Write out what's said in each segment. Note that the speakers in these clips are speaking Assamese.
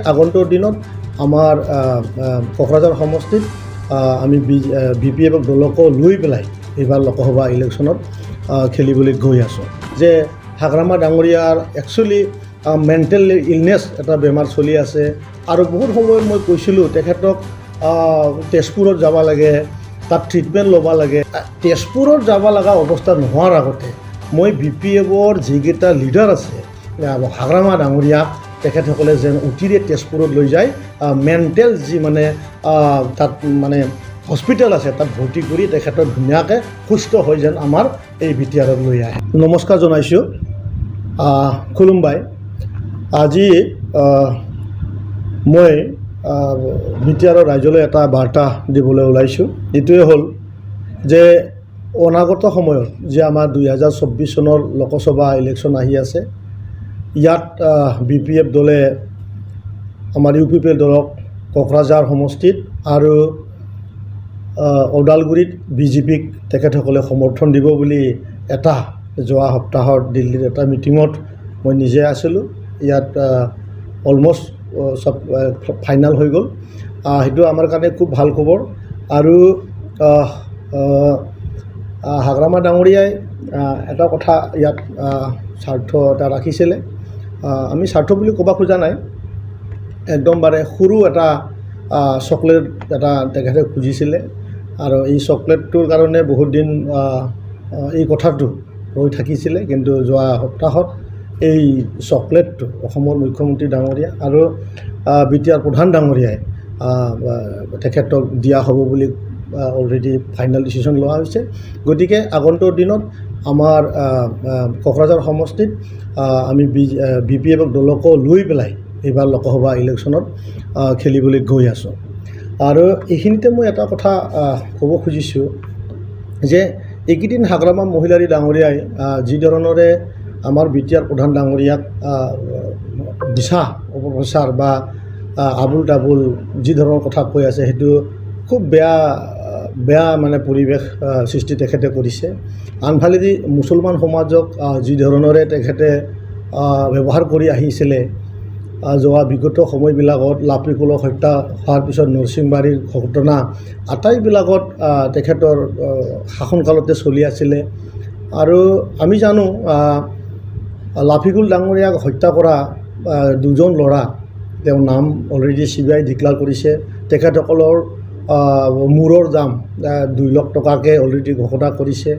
আগন্তুক দিনত আমাৰ কোকৰাঝাৰ সমষ্টিত আমি BPF দলক লৈ পেলাই এইবাৰ লোকসভা ইলেকশ্যনত খেলিবলৈ গৈ আছোঁ। যে হাগ্ৰামা ডাঙৰীয়াৰ একচুৱেলি মেণ্টেল ইলনেছ এটা বেমাৰ চলি আছে আৰু বহুত সময়ত মই কৈছিলোঁ তেখেতক তেজপুৰত যাব লাগে, তাত ট্ৰিটমেণ্ট ল'ব লাগে। তেজপুৰত যাব লগা অৱস্থা নোহোৱাৰ আগতে মই BPFৰ যিকেইটা লিডাৰ আছে হাগ্ৰামা ডাঙৰীয়াক তেখেতসকলে যেন অতিৰে তেজপুৰত লৈ যায়, মেণ্টেল যি তাত হস্পিটেল আছে তাত ভৰ্তি কৰি তেখেতৰ ধুনীয়াকৈ সুস্থ হৈ যেন আমাৰ এই BTRত লৈ আহে। নমস্কাৰ জনাইছোঁ, খুলুমবাই। আজি মই BTRৰ ৰাইজলৈ এটা বাৰ্তা দিবলৈ ওলাইছোঁ। এইটোৱে হ'ল যে অনাগত সময়ত যে আমাৰ 2024 চনৰ লোকসভা ইলেকশ্যন আহি আছে, ইয়াত BPF দলে আমাৰ UPL দলক কোকৰাঝাৰ সমষ্টিত আৰু ওদালগুৰিত BJPক তেখেতসকলে সমৰ্থন দিব বুলি এটা যোৱা সপ্তাহত দিল্লীত এটা মিটিঙত মই নিজে আছিলোঁ। ইয়াত অলমষ্ট চব ফাইনেল হৈ গ'ল। সেইটো আমাৰ কাৰণে খুব ভাল খবৰ। আৰু হাগ্ৰামা ডাঙৰীয়াই এটা কথা ইয়াত স্বাৰ্থ এটা ৰাখিছিলে। আমি স্বাৰ্থ বুলি ক'ব খোজা নাই, একদমবাৰে সৰু এটা চকলেট এটা তেখেতে খুজিছিলে আৰু এই চকলেটটোৰ কাৰণে বহুত দিন এই কথাটো ৰৈ থাকিছিলে। কিন্তু যোৱা সপ্তাহত এই চকলেটটো অসমৰ মুখ্যমন্ত্ৰী ডাঙৰীয়া আৰু BTR প্ৰধান ডাঙৰীয়াই তেখেতক দিয়া হ'ব বুলি অলৰেডি ফাইনেল ডিচিশ্যন লোৱা হৈছে। গতিকে আগন্তুক দিনত আমাৰ কোকৰাঝাৰ সমষ্টিত আমি BPF দলক লৈ পেলাই এইবাৰ লোকসভা ইলেকশ্যনত খেলিবলৈ গৈ আছোঁ। আৰু এইখিনিতে মই এটা কথা ক'ব খুজিছোঁ যে এইকেইদিন হাগ্ৰামা মহিলাৰী ডাঙৰীয়াই যি ধৰণৰে আমাৰ BTR প্ৰধান ডাঙৰীয়াক দিশা অপপ্ৰচাৰ বা আবুল তাবুল যি ধৰণৰ কথা কৈ আছে, সেইটো খুব বেয়া পৰিৱেশ সৃষ্টি তেখেতে কৰিছে। আনফালেদি মুছলমান সমাজক যি ধৰণৰে তেখেতে ব্যৱহাৰ কৰি আহিছিলে যোৱা বিগত সময়বিলাকত, লাপিকুলক হত্যা হোৱাৰ পিছত নৰসিংবাৰীৰ ঘটনা আটাইবিলাকত তেখেতৰ শাসনকালতে চলি আছিলে। আৰু আমি জানো লাফিকুল ডাঙৰীয়াক হত্যা কৰা দুজন ল'ৰা, তেওঁৰ নাম অলৰেডি CBI ডিক্লেয়াৰ কৰিছে। তেখেতসকলৰ মূৰৰ দাম 2 লাখ টকাকৈ অলৰেডি ঘোষণা কৰিছে।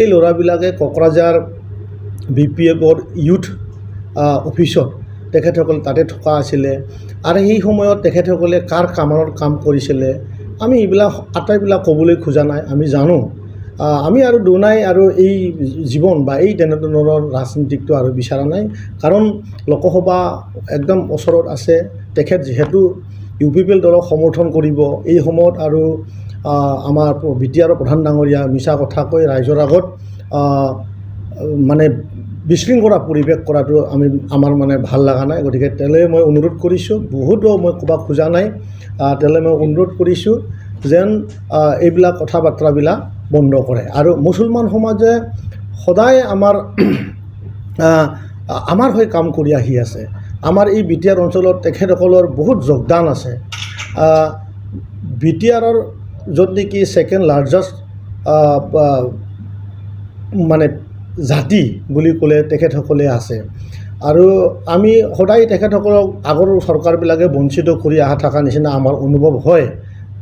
এই ল'ৰাবিলাকে কোকৰাঝাৰ BPFৰ ইউথ অফিচত তেখেতসকল তাতে থকা আছিলে। আৰু সেই সময়ত তেখেতসকলে কাৰ কামৰ কাম কৰিছিলে আমি এইবিলাক আটাইবিলাক ক'বলৈ খোজা নাই। আমি জানো, আমি আৰু দুনাই আৰু এই জীৱন বা এই তেনেধৰণৰ ৰাজনীতিকটো আৰু বিচৰা নাই। কাৰণ লোকসভা একদম ওচৰত আছে। তেখেত যিহেতু UPL দলক সমৰ্থন কৰিব, এই সময়ত আৰু আমাৰ BTR প্ৰধান ডাঙৰীয়া মিছা কথা কৈ ৰাইজৰ আগত বিশৃংখলা পৰিৱেশ কৰাটো আমাৰ ভাল লগা নাই। গতিকে তেলে মই অনুৰোধ কৰিছোঁ, বহুতো মই ক'ব খোজা নাই, তেলে মই অনুৰোধ কৰিছোঁ যেন এইবিলাক কথা বাৰ্তাবিলাক বন্ধ কৰে। আৰু মুছলমান সমাজে সদায় আমাৰ হৈ কাম কৰি আহি আছে। আমাৰ এই BTR অঞ্চলত তেখেতসকলৰ বহুত যোগদান আছে। BTRৰ য'ত নেকি ছেকেণ্ড লাৰ্জেষ্ট জাতি বুলি ক'লে তেখেতসকলে আছে। আৰু আমি সদায় তেখেতসকলক আগৰ চৰকাৰবিলাকে বঞ্চিত কৰি থকা নিচিনা আমাৰ অনুভৱ হয়।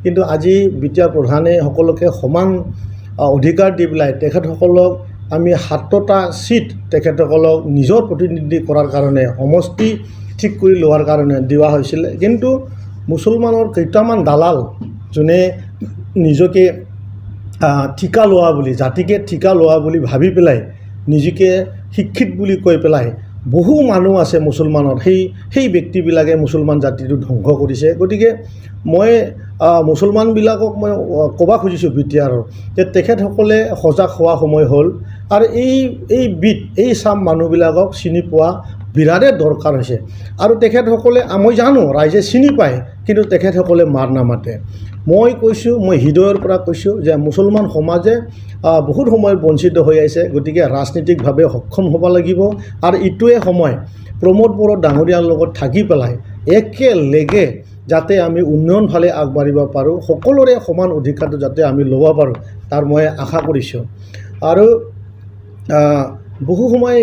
কিন্তু আজি BTR প্ৰধানে সকলোকে সমান অধিকাৰ দি পেলাই তেখেতসকলক আমি 7টা চিট তেখেতসকলক নিজৰ প্ৰতিনিধি কৰাৰ কাৰণে, সমষ্টি ঠিক কৰি লোৱাৰ কাৰণে দিয়া হৈছিলে। কিন্তু মুছলমানৰ কেইটামান দালাল যোনে নিজকে ঠিকা লোৱা বুলি, জাতিকে ঠিকা লোৱা বুলি ভাবি পেলাই নিজকে শিক্ষিত বুলি কৈ পেলাই বহু মানুহ আছে মুছলমানৰ, সেই ব্যক্তিবিলাকে মুছলমান জাতিটো ধ্বংস কৰিছে। গতিকে মই মুছলমানবিলাকক মই ক'ব খুজিছোঁ BTRৰ যে তেখেতসকলে সজাগ হোৱা সময় হ'ল। আৰু এই চাম মানুহবিলাকক চিনি পোৱা বিৰাটে দৰকাৰ হৈছে। আৰু তেখেতসকলে মই জানো ৰাইজে চিনি পায়, কিন্তু তেখেতসকলে মাৰ নামাতে। মই কৈছোঁ, মই হৃদয়ৰ পৰা কৈছোঁ যে মুছলমান সমাজে বহুত সময় বঞ্চিত হৈ আছে। গতিকে ৰাজনীতিকভাৱে সক্ষম হ'ব লাগিব। আৰু এইটোৱে সময় প্ৰমোদ বড়ো ডাঙৰীয়াৰ লগত থাকি পেলাই একেলগে যাতে আমি উন্নয়ন ফালে আগবাঢ়িব পাৰোঁ, সকলোৰে সমান অধিকাৰটো যাতে আমি ল'ব পাৰোঁ, তাৰ মই আশা কৰিছোঁ। আৰু বহু সময়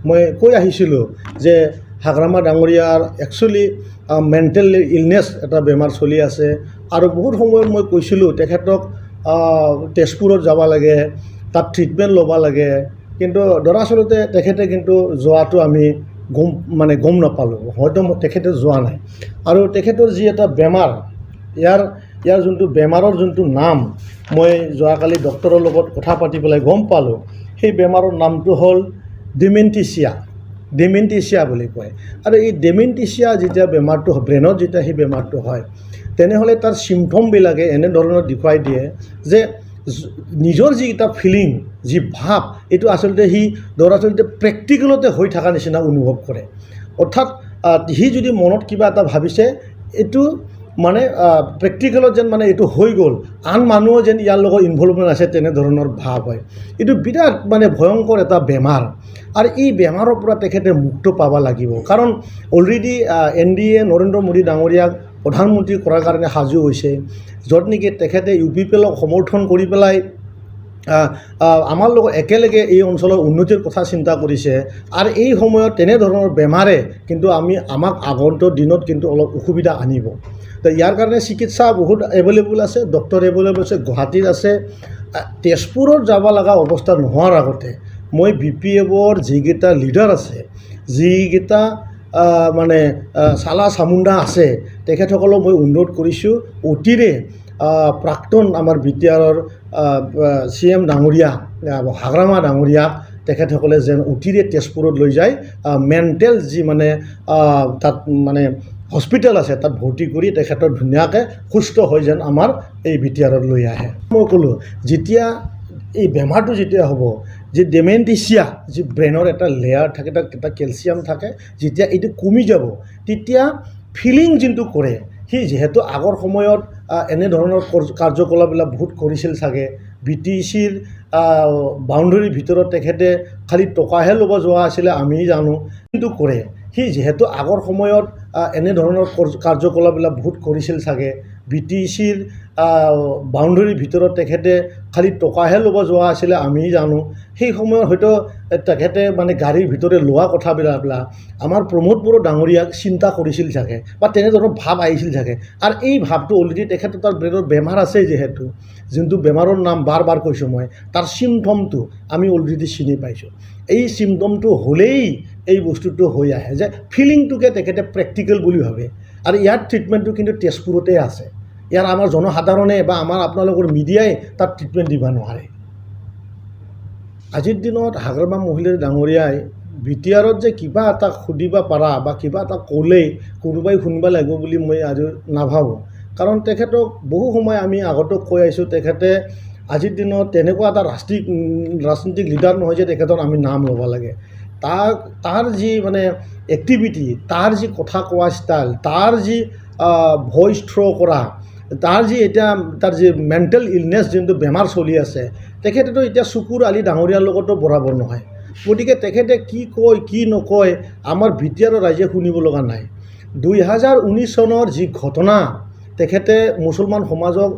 মই কৈ আহিছিলোঁ যে হাগ্ৰামা ডাঙৰীয়াৰ একচুৱেলি মেণ্টেল ইলনেছ এটা বেমাৰ চলি আছে। আৰু বহুত সময়ত মই কৈছিলোঁ তেখেতক তেজপুৰত যাব লাগে, তাত ট্ৰিটমেণ্ট ল'ব লাগে, কিন্তু দৰাচলতে তেখেতে কিন্তু যোৱাটো আমি গম নাপালোঁ, হয়তো তেখেতে যোৱা নাই। আৰু তেখেতৰ যি এটা বেমাৰ, ইয়াৰ যোনটো বেমাৰৰ যোনটো নাম মই যোৱাকালি ডক্টৰৰ লগত কথা পাতি পেলাই গম পালোঁ, সেই বেমাৰৰ নামটো হ'ল ডিমেণ্টিচিয়া বুলি কয়। আৰু এই ডিমেণ্টিচিয়া যেতিয়া বেমাৰটো ব্ৰেইনত যেতিয়া সেই বেমাৰটো হয়, তেনেহ'লে তাৰ চিমটমবিলাকে এনেধৰণৰ দেখুৱাই দিয়ে যে নিজৰ যি এটা ফিলিং, যি ভাৱ, এইটো আচলতে সি দৰাচলতে প্ৰেক্টিকেলতে হৈ থকা নিচিনা অনুভৱ কৰে। অৰ্থাৎ সি যদি মনত কিবা এটা ভাবিছে, এইটো মানে প্ৰেক্টিকেলত যেন মানে এইটো হৈ গ'ল, আন মানুহো যেন ইয়াৰ লগত ইনভলভমেণ্ট আছে, তেনেধৰণৰ ভাৱ হয়। এইটো বিৰাট মানে ভয়ংকৰ এটা বেমাৰ। আৰু এই বেমাৰৰ পৰা তেখেতে মুক্ত পাব লাগিব, কাৰণ অলৰেডি NDA নৰেন্দ্ৰ মোদী ডাঙৰীয়াক প্ৰধানমন্ত্ৰী কৰাৰ কাৰণে সাজু হৈছে, য'ত নেকি তেখেতে UPLক সমৰ্থন কৰি পেলাই আমাৰ লগত একেলগে এই অঞ্চলৰ উন্নতিৰ কথা চিন্তা কৰিছে। আৰু এই সময়ত তেনেধৰণৰ বেমাৰে কিন্তু আমাক আগন্তুক দিনত কিন্তু অলপ অসুবিধা আনিব। তো ইয়াৰ কাৰণে চিকিৎসা বহুত এভেইলেবল আছে, ডক্টৰ এভেইলেবল আছে, গুৱাহাটীত আছে। তেজপুৰত যাব লগা অৱস্থা নোহোৱাৰ আগতে মই BPFৰ যিকেইটা লিডাৰ আছে, যিকেইটা মানে চালা চামুণ্ডা আছে, তেখেতসকলক মই অনুৰোধ কৰিছোঁ, অতিৰে প্ৰাক্তন আমাৰ BTRৰ CM ডাঙৰীয়া, হাগ্ৰামা ডাঙৰীয়াক তেখেতসকলে যেন অতিৰে তেজপুৰত লৈ যায়, মেণ্টেল যি মানে তাত মানে হস্পিটেল আছে, তাত ভৰ্তি কৰি তেখেতৰ ধুনীয়াকৈ সুস্থ হৈ যেন আমাৰ এই BTRত লৈ আহে। মই ক'লোঁ, যেতিয়া এই বেমাৰটো যেতিয়া হ'ব, যে ডিমেণ্টিচিয়া, যি ব্ৰেইনৰ এটা লেয়াৰ থাকে, তাত এটা কেলছিয়াম থাকে, যেতিয়া এইটো কমি যাব, তেতিয়া ফিলিং যোনটো কৰে, সি যিহেতু আগৰ সময়ত এনেধৰণৰ কাৰ্যকলাপবিলাক বহুত কৰিছিল চাগে, BTCৰ বাউণ্ডেৰীৰ ভিতৰত তেখেতে খালি টকাহে ল'ব যোৱা আছিলে, আমি জানো, কিন্তু কৰে সি যিহেতু আগৰ সময়ত এনেধৰণৰ কাৰ্যকলাপবিলাক বহুত কৰিছিল চাগে, BTCৰ বাউণ্ডেৰীৰ ভিতৰত তেখেতে খালি টকাহে ল'ব যোৱা আছিলে, আমি জানো, সেই সময়ত হয়তো তেখেতে মানে গাড়ীৰ ভিতৰে লোৱা কথাবিলাক আমাৰ প্ৰমোদ বড়ো ডাঙৰীয়াক চিন্তা কৰিছিল চাগে, বা তেনেধৰণৰ ভাৱ আহিছিল চাগে। আৰু এই ভাৱটো অলৰেডি তেখেতৰ তাৰ ব্ৰেইনৰ বেমাৰ আছে, যিহেতু যোনটো বেমাৰৰ নাম বাৰ বাৰ কৈছোঁ মই, তাৰ চিমটমটো আমি অলৰেডি চিনি পাইছোঁ। এই চিমটমটো হ'লেই এই বস্তুটো হৈ আহে, যে ফিলিংটোকে তেখেতে প্ৰেক্টিকেল বুলি ভাবে। আৰু ইয়াৰ ট্ৰিটমেণ্টটো কিন্তু তেজপুৰতে আছে। ইয়াৰ আমাৰ জনসাধাৰণে বা আপোনালোকৰ মিডিয়াই তাত ট্ৰিটমেণ্ট দিব নোৱাৰে। আজিৰ দিনত হাগ্ৰামা মহিলাৰ ডাঙৰীয়াই BTRত যে কিবা এটা সুধিব পাৰা বা কিবা এটা ক'লেই কোনোবাই শুনিব লাগিব বুলি মই আজি নাভাবোঁ। কাৰণ তেখেতক বহু সময় আমি আগতো কৈ আহিছোঁ, তেখেতে আজিৰ দিনত তেনেকুৱা এটা ৰাজনীতিক লিডাৰ নহয় যে তেখেতৰ আমি নাম ল'ব লাগে। তাৰ যি মানে এক্টিভিটি, তাৰ যি কথা কোৱা ষ্টাইল, তাৰ যি ভইচ থ্ৰ' কৰা, তাৰ যি মেণ্টেল ইলনেছ যোনটো বেমাৰ চলি আছে, তেখেতেতো এতিয়া চকুৰ আলি ডাঙৰীয়াৰ লগতো বৰাবৰ নহয়। গতিকে তেখেতে কি কয় কি নকয় আমাৰ BTRৰ ৰাইজে শুনিব লগা নাই। 2019 চনৰ যি ঘটনা, তেখেতে মুছলমান সমাজক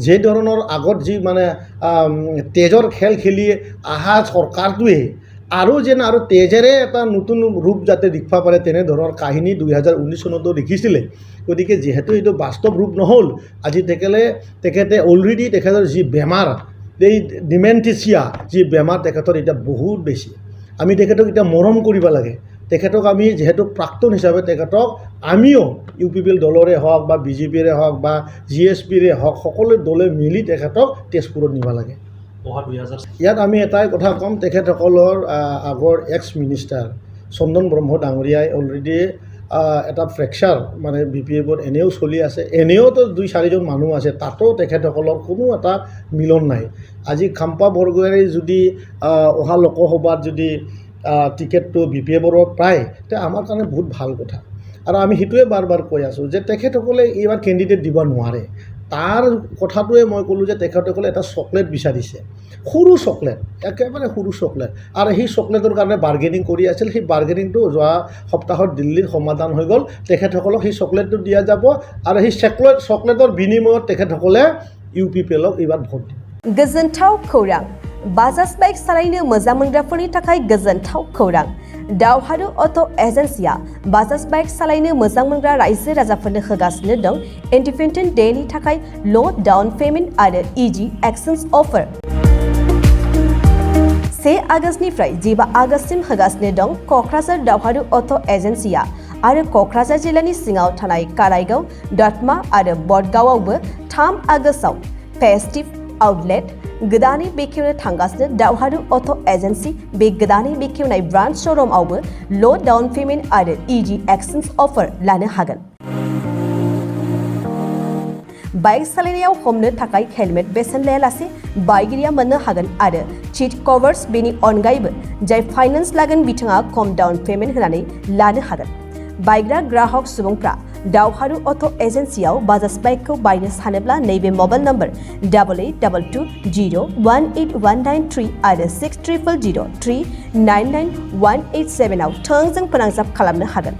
যে ধৰণৰ আগত যি মানে তেজৰ খেল খেলি অহা চৰকাৰটোৱে আৰু তেজেৰে এটা নতুন ৰূপ যাতে দেখুৱাব পাৰে, তেনেধৰণৰ কাহিনী 2019 চনতো দেখিছিলে। গতিকে যিহেতু এইটো বাস্তৱ ৰূপ নহ'ল, আজি তেখেতে অলৰেডি তেখেতৰ যি বেমাৰ, এই ডিমেণ্টিচিয়া যি বেমাৰ, তেখেতৰ এতিয়া বহুত বেছি। আমি তেখেতক এতিয়া মৰম কৰিব লাগে। তেখেতক আমি যিহেতু প্ৰাক্তন হিচাপে তেখেতক আমিও UPL দলৰে হওক বা BJPৰে হওক বা GSPৰে হওক, সকলো দলে মিলি তেখেতক তেজপুৰত নিব লাগে। ইয়াত আমি এটাই কথা ক'ম, তেখেতসকলৰ আগৰ মিনিষ্টাৰ চন্দন ব্ৰহ্ম ডাঙৰীয়াই অলৰেডি এটা ফ্ৰেকচাৰ মানে BPFত এনেও চলি আছে, এনেওতো 2-4জন মানুহ আছে, তাতো তেখেতসকলৰ কোনো এটা মিলন নাই। আজি খাম্পা বৰগোহাঁই যদি অহা লোকসভাত যদি টিকেটটো BPFৰ পায়, তে আমাৰ কাৰণে বহুত ভাল কথা। আৰু আমি সেইটোৱে বাৰ বাৰ কৈ আছোঁ যে তেখেতসকলে এইবাৰ কেণ্ডিডেট দিব নোৱাৰে। তাৰ কথাটোৱে মই ক'লোঁ যে তেখেতসকলে এটা চকলেট বিচাৰিছে, সৰু চকলেট, একেবাৰে সৰু চকলেট, আৰু সেই চকলেটৰ কাৰণে বাৰ্গেনিং কৰি আছিল। সেই বাৰ্গেনিংটো যোৱা সপ্তাহত দিল্লীৰ সমাধান হৈ গ'ল। তেখেতসকলক সেই চকলেটটো দিয়া যাব আৰু সেই চকলেটৰ বিনিময়ত তেখেতসকলে UPPLক এইবাৰ ভোট দিব। गोजोनथाव खौरां बाजाज बाइक सालायनो मोजां मोनग्राफोरनि थाखाय गोजोनथाव खौरां दावहारु अट' एजेन्सिया बाजाज बाइक सालायनो मोजां मोनग्रा रायजो राजाफोरनो होगासिनो दं इन्डिपेन्डेन्ट डेनि थाखाय ल' डाउन पेमेन्ट आरो इजि एक्सचेन्ज अफार 1 आगस्तनिफ्राय 15 आगस्तसिम होगासिनो दं क'क्राझार दावहारु अट' एजेन्सिया आरो क'क्राझार जिल्लानि सिङाव थानाय काराइगाव, दतमा आरो बडगावआवबो 3 आगस्टआव फेस्टिभ आउटलेट गोदानै बेखेवनो थांगासिनो दावहारु अट' एजेन्सि बे गोदानै बेखेवनाय ब्रान्च श'रुमआवबो ल' डाउन पेमेन्ट आरो इजि एक्सचेन्ज अफार लानो हागोन। बाइक सालायनायाव हमनो थाखाय हेलमेट बेसेन लायालासे बाइकगिरिया मोननो हागोन आरो सीट कभार्स बेनि अनगायैबो जाय फाइनान्स लागोन बिथाङा खम डाउन पेमेन्ट होनानै लानो हागोन। बायग्रा ग्राहक सुबुंफ्रा दावहारु अट' एजेन्सियाव बाजाज बाइकखौ बायनो सानोब्ला नैबे मबाइल नम्बर 8822018193 आरो 6300399187 आव थोंजों फोनांजाब खालामनो हागोन।